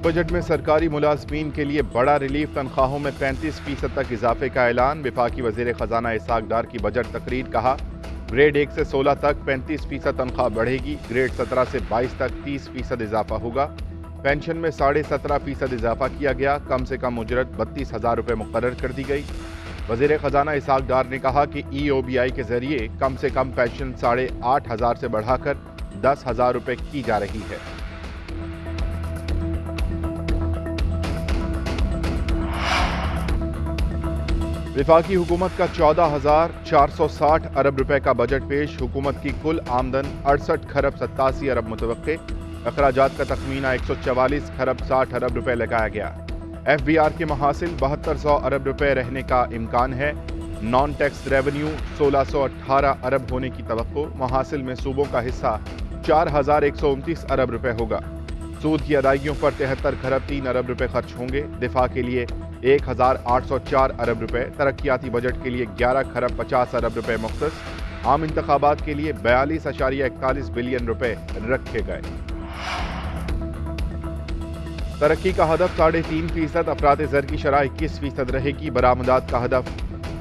Budget में सरकारी मुलाजमीन के लिए बड़ा रिलीफ, तनख्वाहों में 35% तक इजाफे का ऐलान। वफाकी वजीर खजाना इसहाक डार की बजट तकरीर। कहा, ग्रेड 1 से 16 तक 35% तनख्वाह बढ़ेगी, ग्रेड 17 से 22 तक 30% इजाफा होगा। पेंशन में 17.5% इजाफा किया गया, कम से कम उजरत 32,000 रुपये मुकर्रर कर दी गई। वजीर खजाना इसहाक डार ने कहा कि EOBI के जरिए कम से कम पेंशन 8,500 से बढ़ाकर 10,000 रुपये की जा रही है। वफाकी हुकूमत का 14,460 अरब रुपए का बजट पेश। हुकूमत की कुल आमदन 68 खरब 87 अरब मुतवक्के। अखराजात का तखमीना 144 खरब 60 अरब रुपए लगाया गया। FBR के महासिल 7200 अरब रुपए रहने का इम्कान है। नॉन टैक्स रेवेन्यू 1618 अरब होने की तवक्को। महासिल में सूबों का हिस्सा 4129 अरब रुपए होगा। सूद की अदायगियों पर 73 खरब 3 अरब रुपए खर्च होंगे। दिफा के लिए 1804 अरब रुपए। तरक्याती बजट के लिए 11 खरब 50 अरब रुपए मुख्तस। आम इंतखाबात के लिए 42.41 बिलियन रुपए रखे गए। तरक्की का हदफ 3.5%। अफरात ज़र की शरह 21% रहेगी। बरामदात का हदफ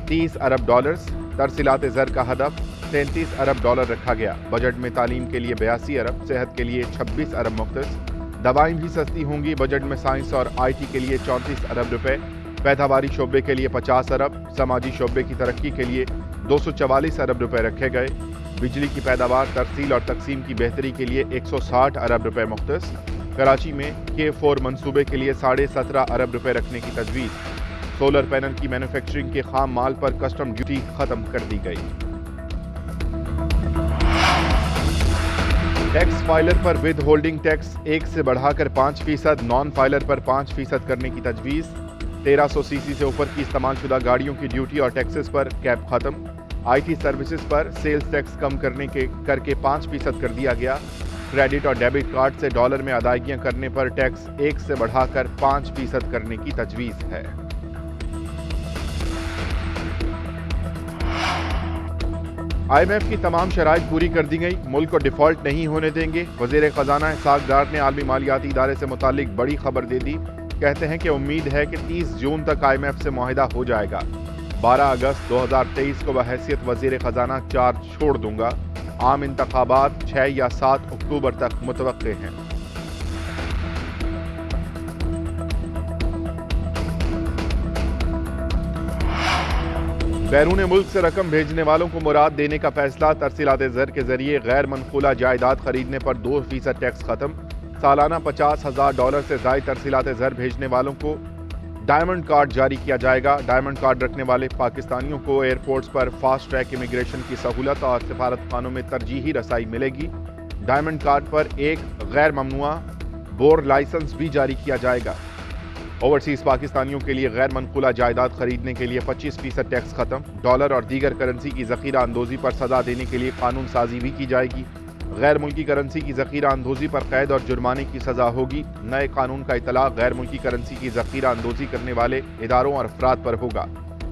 30 अरब डॉलर्स। तरसीलात ज़र का हदफ 33 अरब डॉलर रखा गया। बजट में तालीम के लिए 82 अरब, सेहत के लिए 26 अरब मुख्तस। दवाएं भी सस्ती होंगी। बजट में साइंस और IT के लिए 34 अरब रुपए, पैदावारी शोबे के लिए 50 अरब, समाजी शोबे की तरक्की के लिए 244 अरब रुपए रखे गए। बिजली की पैदावार, तरसील और तकसीम की बेहतरी के लिए 160 अरब रुपए मुख्तस। कराची में K4 मंसूबे के लिए 17.5 अरब रुपए रखने की तजवीज़। सोलर पैनल की मैन्युफैक्चरिंग के खाम माल पर कस्टम ड्यूटी खत्म कर दी गई। टैक्स फाइलर पर विद होल्डिंग टैक्स 1 से बढ़ाकर 5%, नॉन फाइलर पर 5% करने की तजवीज़। 1300 सीसी से ऊपर की इस्तेमालशुदा गाड़ियों की ड्यूटी और टैक्सेस पर कैप खत्म। IT सर्विसेज पर सेल्स टैक्स कम करके 5% कर दिया गया। क्रेडिट और डेबिट कार्ड से डॉलर में अदायगियां करने पर टैक्स 1 से बढ़ाकर 5% करने की तजवीज़ है। IMF की तमाम शराइत पूरी कर दी गई, मुल्क को डिफॉल्ट नहीं होने देंगे। वज़ीर ख़जाना इसहाक डार ने आलमी मालियाती इदारे से मुतालिक बड़ी खबर दे दी। कहते हैं कि उम्मीद है कि 30 जून तक IMF से मुआहिदा हो जाएगा। 12 अगस्त 2023 को बहैसियत वज़ीर ख़जाना चार्ज छोड़ दूंगा। आम इंतखाबात 6 या 7 अक्टूबर तक मुतवक्के हैं। बैरून मुल्क से रकम भेजने वालों को मुराद देने का फैसला। तरसीलात ज़र के जरिए गैर मनकूला जायदाद खरीदने पर 2% टैक्स खत्म। सालाना 50,000 डॉलर से ज़ायद तरसीलात ज़र भेजने वालों को डायमंड कार्ड जारी किया जाएगा। डायमंड कार्ड रखने वाले पाकिस्तानियों को एयरपोर्ट्स पर फास्ट ट्रैक इमिग्रेशन की सहूलत और सिफारत खानों में तरजीही रसाई मिलेगी। डायमंड कार्ड पर एक गैर ममनुआ बोर लाइसेंस भी जारी किया जाएगा। ओवरसीज पाकिस्तानियों के लिए गैर मनकूला जायदाद खरीदने के लिए 25% टैक्स खत्म। डॉलर और दीगर करेंसी की ज़ख़ीरा अंदोज़ी पर सज़ा देने के लिए कानून साजी भी की जाएगी। गैर मुल्की करेंसी की ज़ख़ीरा अंदोज़ी पर कैद और जुर्माने की सज़ा होगी। नए कानून का इतलाक़ गैर मुल्की करेंसी की ज़ख़ीरा अंदोज़ी करने वाले इदारों और अफराद पर होगा।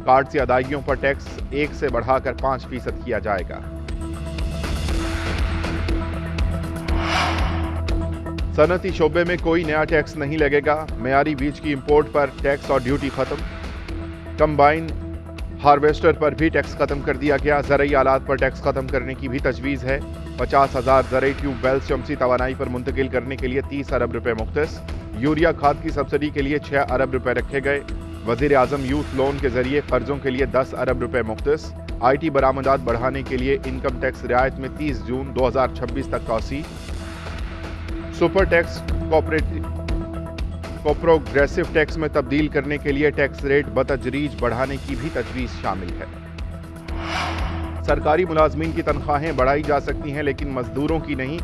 कार्ड से अदायगियों पर टैक्स 1 से बढ़ाकर 5% किया जाएगा। सनती शोबे में कोई नया टैक्स नहीं लगेगा। मयारी बीज की इंपोर्ट पर टैक्स और ड्यूटी खत्म। कंबाइन हार्वेस्टर पर भी टैक्स खत्म कर दिया गया। ज़रई आलात पर टैक्स खत्म करने की भी तजवीज़ है। 50,000 ज़रई ट्यूबवेल्स शमसी तवानाई पर मुंतकिल करने के लिए 30 अरब रुपए मुख्तस। यूरिया खाद की सब्सिडी के लिए 6 अरब रुपए रखे गए। वज़ीर आज़म यूथ लोन के जरिए कर्जों के लिए 10 अरब रुपए मुख्तस। IT बरामदात बढ़ाने के लिए इनकम टैक्स रियायत में 30 जून 2026 तक तौसी। सुपर टैक्स कोप्रोग्रेसिव टैक्स में तब्दील करने के लिए टैक्स रेट बतदरीज बढ़ाने की भी तजवीज़ शामिल है। सरकारी मुलाजमीन की तनख्वाहें बढ़ाई जा सकती हैं, लेकिन मजदूरों की नहीं।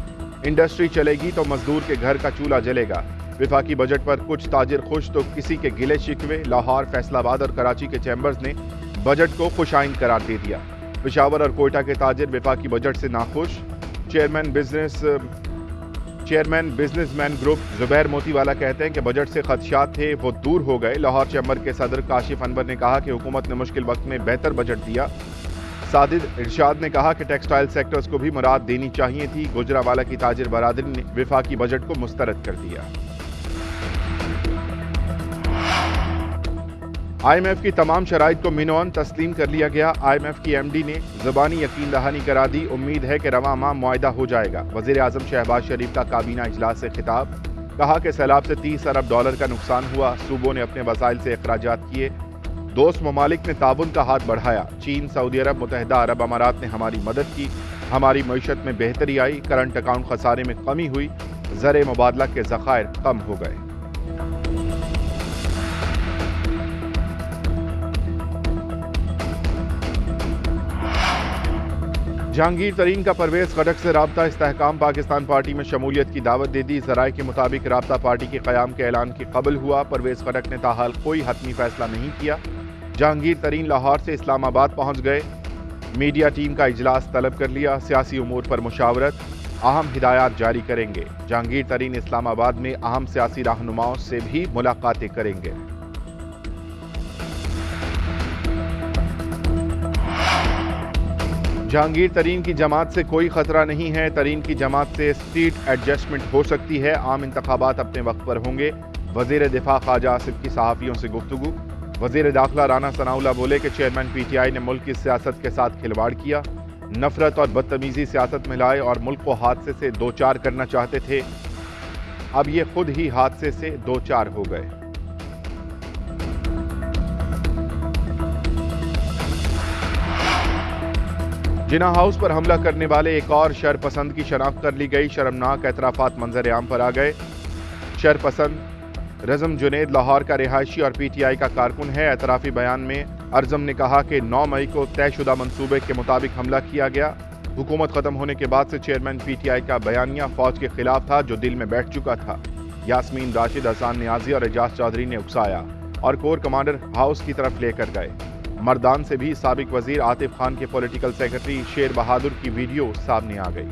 इंडस्ट्री चलेगी तो मजदूर के घर का चूल्हा जलेगा। वफाकी बजट पर कुछ ताजिर खुश तो किसी के गिले शिकवे। लाहौर, फैसलाबाद और कराची के चैम्बर्स ने बजट को खुशाइंद करार दे दिया। पेशावर और कोयटा के ताजिर वफाकी बजट से नाखुश। Chairman businessman group Zubair Motiwala कहते हैं कि बजट से खदशात थे वो दूर हो गए। लाहौर चैम्बर के सदर काशिफ अनवर ने कहा कि हुकूमत ने मुश्किल वक्त में बेहतर बजट दिया। सादिद इरशाद ने कहा कि टेक्सटाइल सेक्टर्स को भी मुराद देनी चाहिए थी। गुजरावाला की ताजिर बरादरी ने वफाकी बजट को मुस्तरद कर दिया। IMF کی تمام شرائط کو منون تسلیم کر لیا گیا۔ IMF کی MD نے زبانی یقین دہانی کرا دی، امید ہے کہ رواں ماہ معاہدہ ہو جائے گا۔ وزیر اعظم شہباز شریف کا کابینہ اجلاس سے خطاب، کہا کہ سیلاب سے 30 ارب ڈالر کا نقصان ہوا، صوبوں نے اپنے وسائل سے اخراجات کیے، دوست ممالک نے تعاون کا ہاتھ بڑھایا، چین، سعودی عرب، متحدہ عرب امارات نے ہماری مدد کی، ہماری معیشت میں بہتری آئی، کرنٹ اکاؤنٹ خسارے میں کمی ہوئی، زر مبادلہ کے ذخائر کم ہو گئے۔ جہانگیر ترین کا پرویز خٹک سے رابطہ استحکام پاکستان پارٹی میں شمولیت کی دعوت دے دی۔ ذرائع کے مطابق رابطہ پارٹی کے قیام کے اعلان کی قبل ہوا۔ پرویز خٹک نے تاحال کوئی حتمی فیصلہ نہیں کیا۔ جہانگیر ترین لاہور سے اسلام آباد پہنچ گئے، میڈیا ٹیم کا اجلاس طلب کر لیا، سیاسی امور پر مشاورت، اہم ہدایات جاری کریں گے۔ جہانگیر ترین اسلام آباد میں اہم سیاسی رہنماؤں سے بھی ملاقاتیں کریں گے۔ جہانگیر ترین کی جماعت سے کوئی خطرہ نہیں ہے، ترین کی جماعت سے سیٹ ایڈجسٹمنٹ ہو سکتی ہے، عام انتخابات اپنے وقت پر ہوں گے۔ وزیر دفاع خواجہ آصف کی صحافیوں سے گفتگو۔ وزیر داخلہ رانا ثناء اللہ بولے کہ چیئرمین PTI نے ملک کی سیاست کے ساتھ کھلواڑ کیا، نفرت اور بدتمیزی سیاست میں لائے اور ملک کو حادثے سے دوچار کرنا چاہتے تھے، اب یہ خود ہی حادثے سے دوچار ہو گئے۔ جناح ہاؤس پر حملہ کرنے والے ایک اور شرپسند کی شناخت کر لی گئی، شرمناک اعترافات منظر عام پر آ گئے۔ شرپسند رزم جنید لاہور کا رہائشی اور PTI کا کارکن ہے۔ اعترافی بیان میں ارزم نے کہا کہ 9 مئی کو طے شدہ منصوبے کے مطابق حملہ کیا گیا۔ حکومت ختم ہونے کے بعد سے چیئرمین PTI کا بیانیہ فوج کے خلاف تھا جو دل میں بیٹھ چکا تھا۔ یاسمین راشد، احسان نیازی اور اعجاز چودھری نے اکسایا اور کور کمانڈر ہاؤس کی طرف لے کر گئے۔ مردان سے بھی سابق وزیر عاطف خان کے پولیٹیکل سیکرٹری شیر بہادر کی ویڈیو سامنے آ گئی۔